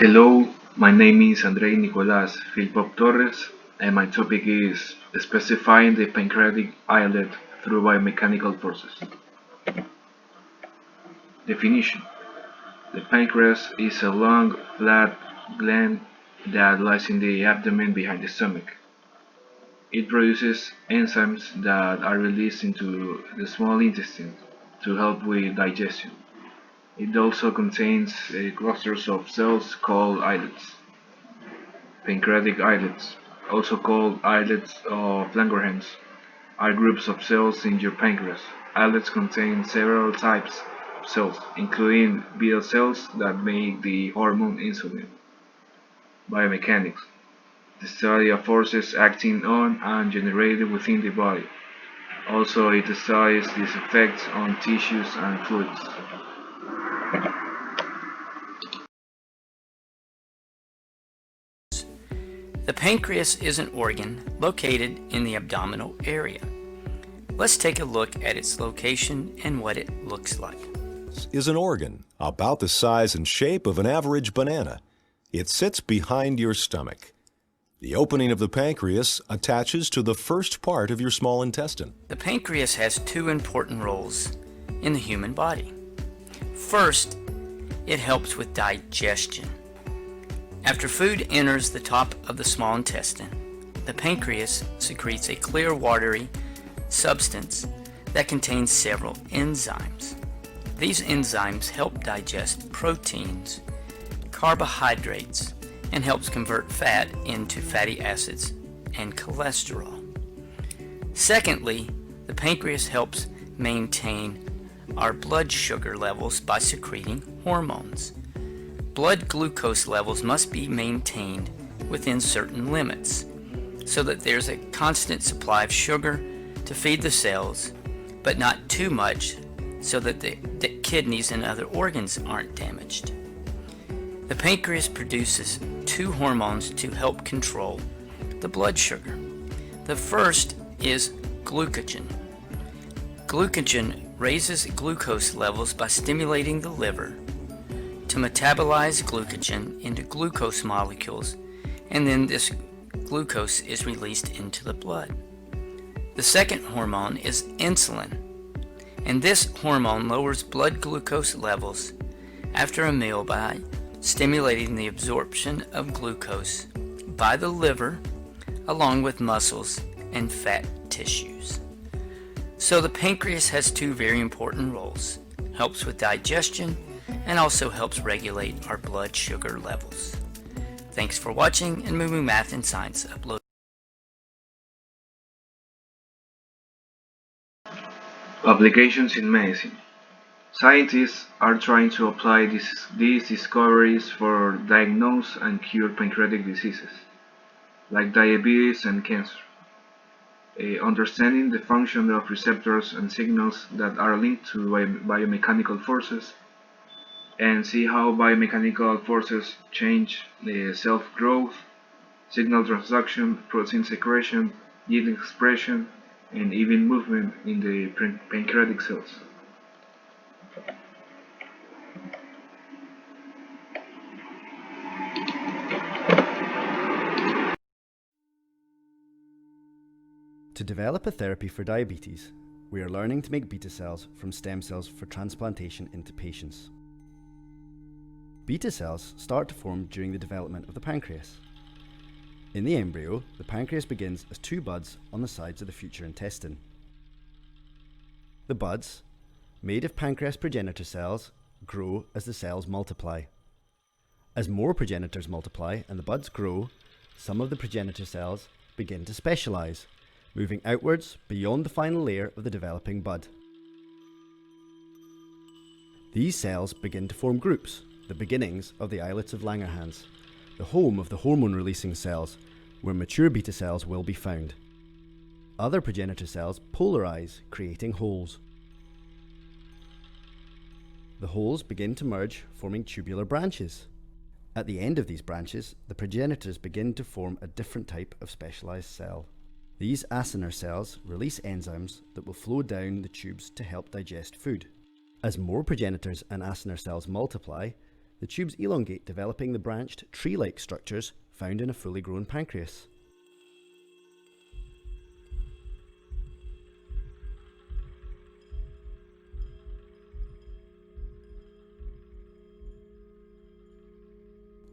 Hello, my name is Andrei Nicolas Filippov Torres, and my topic is specifying the pancreatic islet through biomechanical process. Definition: the pancreas is a long, flat gland that lies in the abdomen behind the stomach. It produces enzymes that are released into the small intestine to help with digestion. It also contains clusters of cells called islets. Pancreatic islets, also called islets of Langerhans, are groups of cells in your pancreas. Islets contain several types of cells, including beta cells that make the hormone insulin. Biomechanics: the study of forces acting on and generated within the body. Also, it studies these effects on tissues and fluids. The pancreas is an organ located in the abdominal area. Let's take a look at its location and what it looks like. Is an organ about the size and shape of an average banana. It sits behind your stomach. The opening of the pancreas attaches to the first part of your small intestine. The pancreas has two important roles in the human body. First, it helps with digestion. After food enters the top of the small intestine, the pancreas secretes a clear watery substance that contains several enzymes. These enzymes help digest proteins, carbohydrates, and helps convert fat into fatty acids and cholesterol. Secondly, the pancreas helps maintain our blood sugar levels by secreting hormones. Blood glucose levels must be maintained within certain limits so that there's a constant supply of sugar to feed the cells, but not too much so that the kidneys and other organs aren't damaged. The pancreas produces two hormones to help control the blood sugar. The first is glucagon. Glucagon raises glucose levels by stimulating the liver to metabolize glucagon into glucose molecules, and then this glucose is released into the blood. The second hormone is insulin, and this hormone lowers blood glucose levels after a meal by stimulating the absorption of glucose by the liver along with muscles and fat tissues. So the pancreas has two very important roles: helps with digestion and also helps regulate our blood sugar levels. Thanks for watching, and Moo Math and Science upload. Applications in medicine. Scientists are trying to apply these discoveries for diagnose and cure pancreatic diseases, like diabetes and cancer. Understanding the function of receptors and signals that are linked to biomechanical forces, and see how biomechanical forces change the cell growth, signal transduction, protein secretion, gene expression, and even movement in the pancreatic cells. To develop a therapy for diabetes, we are learning to make beta cells from stem cells for transplantation into patients. Beta cells start to form during the development of the pancreas. In the embryo, the pancreas begins as two buds on the sides of the future intestine. The buds, made of pancreas progenitor cells, grow as the cells multiply. As more progenitors multiply and the buds grow, some of the progenitor cells begin to specialize, moving outwards beyond the final layer of the developing bud. These cells begin to form groups, the beginnings of the islets of Langerhans, the home of the hormone-releasing cells, where mature beta cells will be found. Other progenitor cells polarize, creating holes. The holes begin to merge, forming tubular branches. At the end of these branches, the progenitors begin to form a different type of specialized cell. These acinar cells release enzymes that will flow down the tubes to help digest food. As more progenitors and acinar cells multiply, The tubes elongate, developing the branched, tree-like structures found in a fully grown pancreas.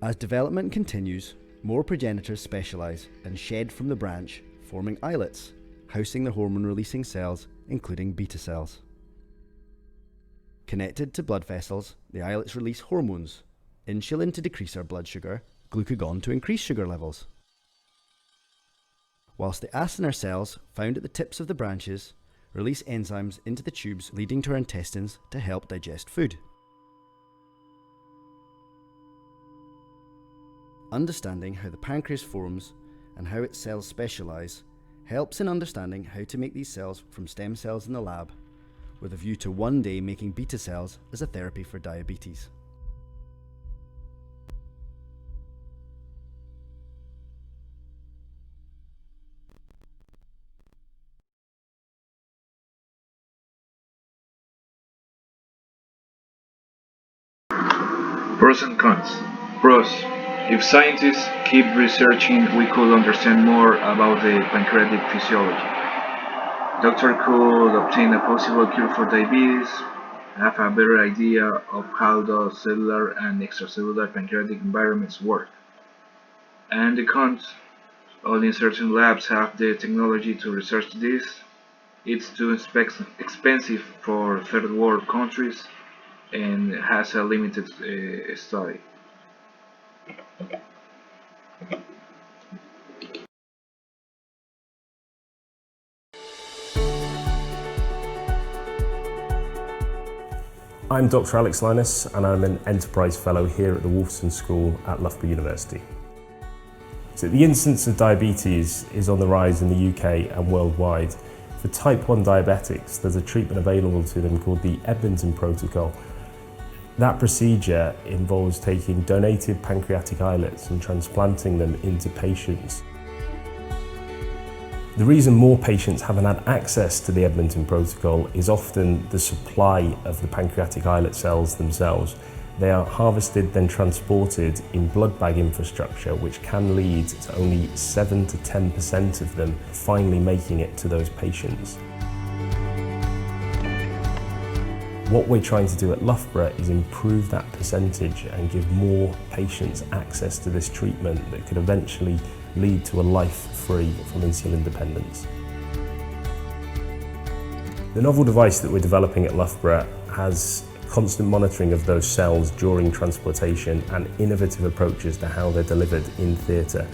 As development continues, more progenitors specialise and shed from the branch, forming islets, housing the hormone-releasing cells, including beta cells. Connected to blood vessels, the islets release hormones, insulin to decrease our blood sugar, glucagon to increase sugar levels. Whilst the acinar cells, found at the tips of the branches, release enzymes into the tubes leading to our intestines to help digest food. Understanding how the pancreas forms and how its cells specialise helps in understanding how to make these cells from stem cells in the lab, with a view to one day making beta cells as a therapy for diabetes. Pros and cons. Pros. If scientists keep researching, we could understand more about the pancreatic physiology. Doctor could obtain a possible cure for diabetes, have a better idea of how the cellular and extracellular pancreatic environments work. And the cons. Only certain labs have the technology to research this. It's too expensive for third world countries and has a limited study. I'm Dr. Alex Linus and I'm an Enterprise Fellow here at the Wolfson School at Loughborough University. So the incidence of diabetes is on the rise in the UK and worldwide. For type 1 diabetics, there's a treatment available to them called the Edmonton Protocol. That procedure involves taking donated pancreatic islets and transplanting them into patients. The reason more patients haven't had access to the Edmonton Protocol is often the supply of the pancreatic islet cells themselves. They are harvested, then transported in blood bag infrastructure, which can lead to only 7 to 10% of them finally making it to those patients. What we're trying to do at Loughborough is improve that percentage and give more patients access to this treatment that could eventually lead to a life free from insulin dependence. The novel device that we're developing at Loughborough has constant monitoring of those cells during transplantation and innovative approaches to how they're delivered in theatre.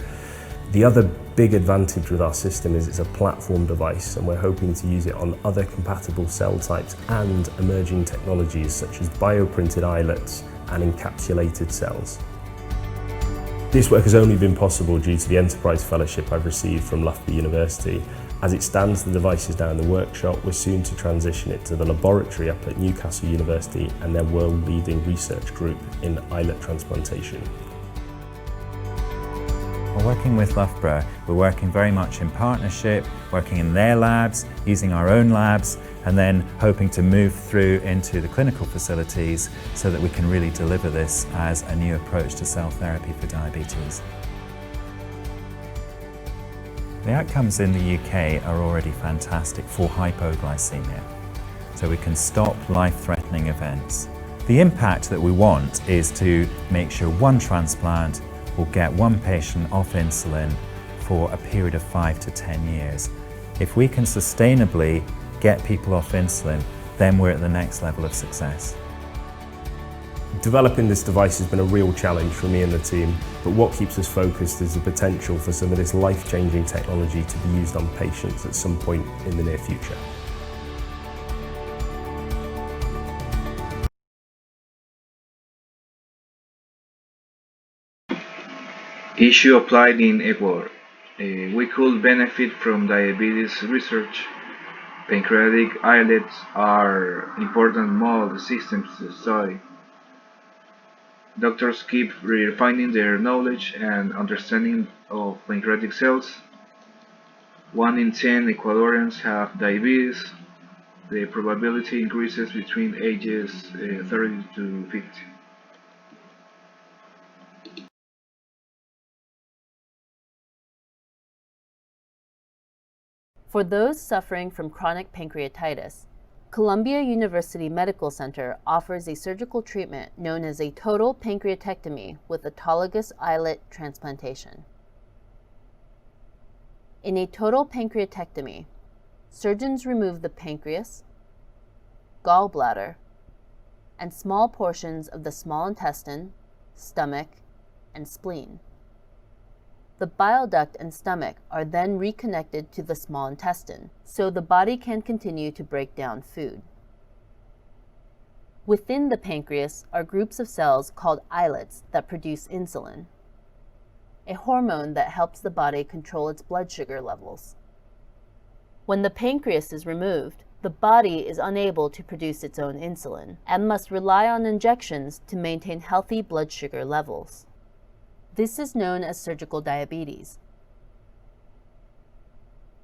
The other big advantage with our system is it's a platform device, and we're hoping to use it on other compatible cell types and emerging technologies such as bioprinted islets and encapsulated cells. This work has only been possible due to the Enterprise Fellowship I've received from Loughborough University. As it stands, the device is now in the workshop. We're soon to transition it to the laboratory up at Newcastle University and their world-leading research group in islet transplantation. While working with Loughborough, we're working very much in partnership, working in their labs, using our own labs, and then hoping to move through into the clinical facilities so that we can really deliver this as a new approach to cell therapy for diabetes. The outcomes in the UK are already fantastic for hypoglycemia, so we can stop life-threatening events. The impact that we want is to make sure one transplant will get one patient off insulin for a period of 5 to 10 years. If we can sustainably get people off insulin, then we're at the next level of success. Developing this device has been a real challenge for me and the team, but what keeps us focused is the potential for some of this life-changing technology to be used on patients at some point in the near future. Issue applied in Ecuador. We could benefit from diabetes research. Pancreatic islets are important mold systems to study. Doctors keep refining their knowledge and understanding of pancreatic cells. 1 in 10 Ecuadorians have diabetes. The probability increases between ages 30 to 50. For those suffering from chronic pancreatitis, Columbia University Medical Center offers a surgical treatment known as a total pancreatectomy with autologous islet transplantation. In a total pancreatectomy, surgeons remove the pancreas, gallbladder, and small portions of the small intestine, stomach, and spleen. The bile duct and stomach are then reconnected to the small intestine, so the body can continue to break down food. Within the pancreas are groups of cells called islets that produce insulin, a hormone that helps the body control its blood sugar levels. When the pancreas is removed, the body is unable to produce its own insulin and must rely on injections to maintain healthy blood sugar levels. This is known as surgical diabetes.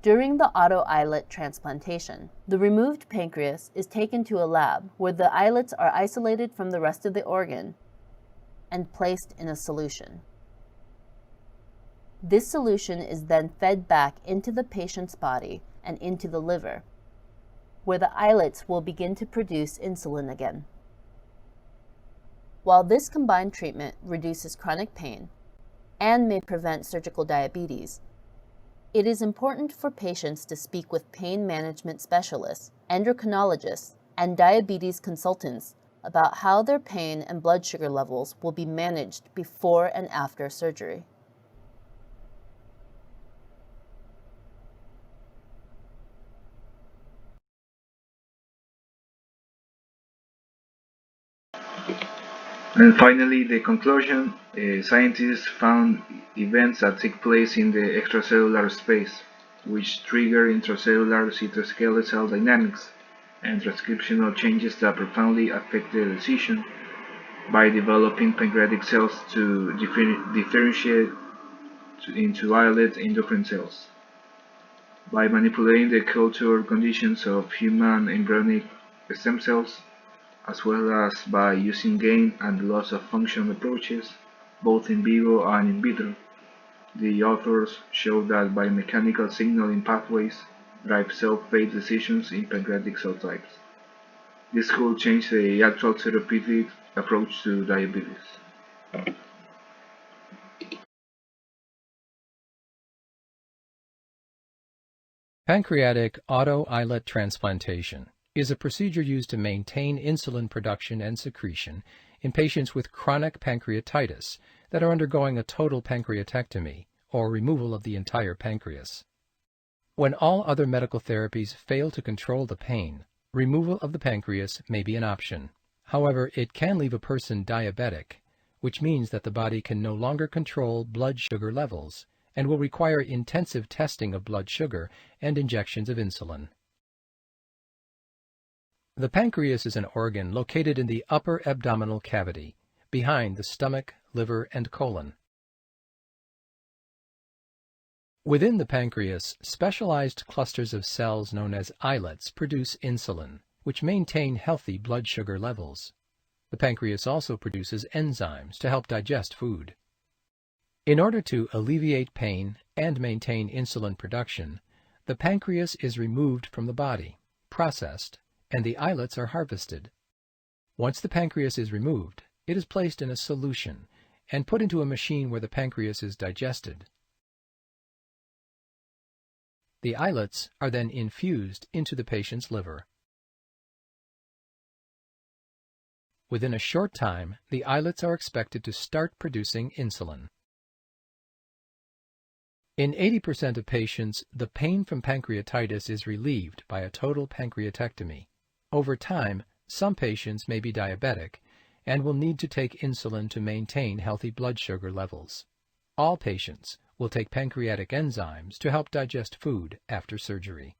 During the auto islet transplantation, the removed pancreas is taken to a lab where the islets are isolated from the rest of the organ and placed in a solution. This solution is then fed back into the patient's body and into the liver, where the islets will begin to produce insulin again. While this combined treatment reduces chronic pain and may prevent surgical diabetes, it is important for patients to speak with pain management specialists, endocrinologists, and diabetes consultants about how their pain and blood sugar levels will be managed before and after surgery. And finally, the conclusion, scientists found events that take place in the extracellular space, which trigger intracellular cytoskeletal dynamics and transcriptional changes that profoundly affect the decision by developing pancreatic cells to differentiate into islet endocrine cells. By manipulating the culture conditions of human embryonic stem cells, as well as by using gain and loss of function approaches, both in vivo and in vitro. The authors show that biomechanical signaling pathways drive cell fate decisions in pancreatic cell types. This could change the actual therapeutic approach to diabetes. Pancreatic auto-islet transplantation is a procedure used to maintain insulin production and secretion in patients with chronic pancreatitis that are undergoing a total pancreatectomy, or removal of the entire pancreas. When all other medical therapies fail to control the pain, removal of the pancreas may be an option. However, it can leave a person diabetic, which means that the body can no longer control blood sugar levels and will require intensive testing of blood sugar and injections of insulin. The pancreas is an organ located in the upper abdominal cavity, behind the stomach, liver, and colon. Within the pancreas, specialized clusters of cells known as islets produce insulin, which maintain healthy blood sugar levels. The pancreas also produces enzymes to help digest food. In order to alleviate pain and maintain insulin production, the pancreas is removed from the body, processed, and the islets are harvested. Once the pancreas is removed, it is placed in a solution and put into a machine where the pancreas is digested. The islets are then infused into the patient's liver. Within a short time, the islets are expected to start producing insulin. In 80% of patients, the pain from pancreatitis is relieved by a total pancreatectomy. Over time, some patients may be diabetic and will need to take insulin to maintain healthy blood sugar levels. All patients will take pancreatic enzymes to help digest food after surgery.